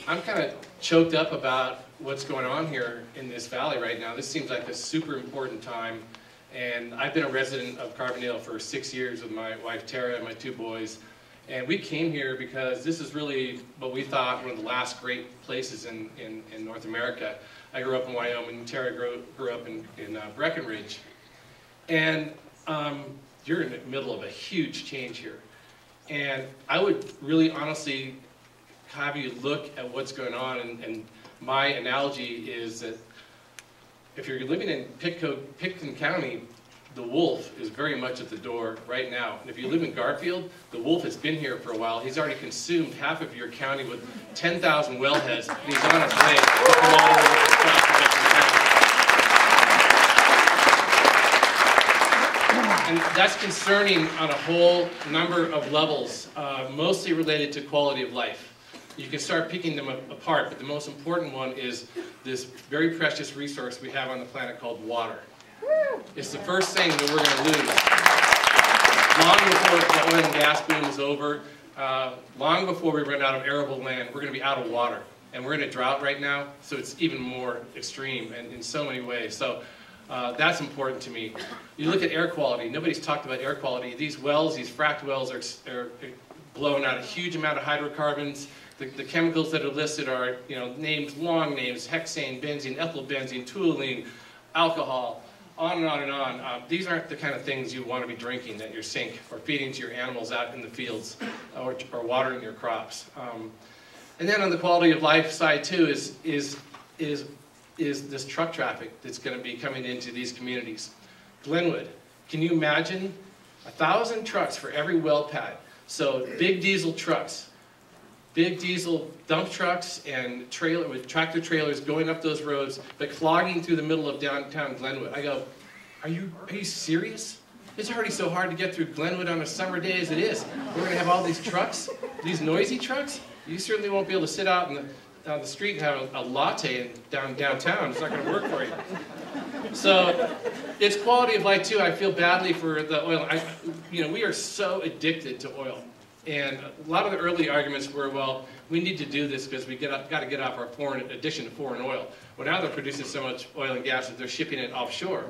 I'm kind of choked up about what's going on here in this valley right now. This seems like a super important time. And I've been a resident of Carbondale for 6 years with my wife Tara and my 2 boys. And we came here because this is really what we thought one of the last great places in North America. I grew up in Wyoming. Tara grew up in Breckenridge. And you're in the middle of a huge change here. And I would really honestly have you look at what's going on. And my analogy is that if you're living in Pitkin County, the wolf is very much at the door right now. And if you live in Garfield, the wolf has been here for a while. He's already consumed half of your county with 10,000 wellheads, and he's on his way to come all over across the county. And that's concerning on a whole number of levels, mostly related to quality of life. You can start picking them apart, but the most important one is this very precious resource we have on the planet called water. It's the first thing that we're going to lose. Long before the oil and gas boom is over, long before we run out of arable land, we're going to be out of water. And we're in a drought right now, so it's even more extreme and in so many ways. So that's important to me. You look at air quality. Nobody's talked about air quality. These wells, these fracked wells, are blowing out a huge amount of hydrocarbons. The chemicals that are listed are, names, long names: hexane, benzene, ethylbenzene, toluene, alcohol, on and on and on. These aren't the kind of things you want to be drinking at your sink or feeding to your animals out in the fields or watering your crops. And then on the quality of life side too is this truck traffic that's going to be coming into these communities. Glenwood, can you imagine 1,000 trucks for every well pad? So big diesel trucks. Big diesel dump trucks and with tractor trailers going up those roads, but clogging through the middle of downtown Glenwood. I go, are you series? It's already so hard to get through Glenwood on a summer day as it is. We're going to have all these trucks, these noisy trucks. You certainly won't be able to sit out on the street and have a latte downtown. It's not going to work for you. So it's quality of life too. I feel badly for the oil. We are so addicted to oil. And a lot of the early arguments were, well, we need to do this because we got to get off our addiction to foreign oil. Well, now they're producing so much oil and gas that they're shipping it offshore.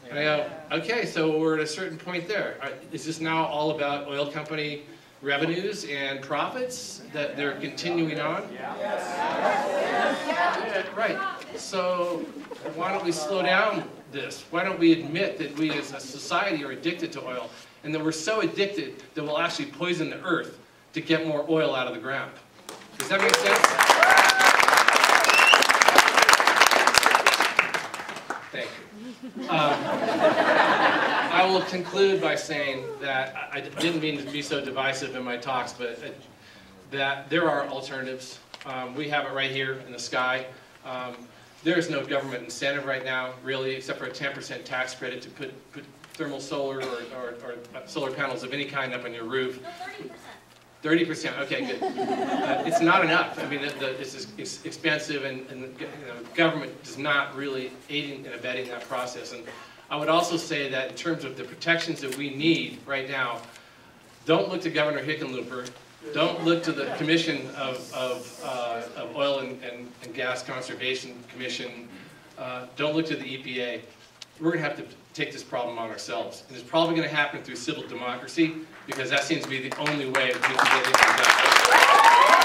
And I go, okay, so we're at a certain point there. Is this now all about oil company revenues and profits that they're continuing on? Yes. Right. So why don't we slow down this? Why don't we admit that we as a society are addicted to oil? And that we're so addicted that we'll actually poison the earth to get more oil out of the ground. Does that make sense? Thank you. I will conclude by saying that I didn't mean to be so divisive in my talks, but that there are alternatives. We have it right here in the sky. There is no government incentive right now, really, except for a 10% tax credit to put thermal solar or solar panels of any kind up on your roof. No, 30%. 30%. Okay, good. It's not enough. I mean, it's expensive, and the government is not really aiding and abetting that process. And I would also say that in terms of the protections that we need right now, don't look to Governor Hickenlooper. Don't look to the Commission of Oil and Gas Conservation Commission. Don't look to the EPA. We're going to have to take this problem on ourselves. And it's probably going to happen through civil democracy, because that seems to be the only way we can get it done.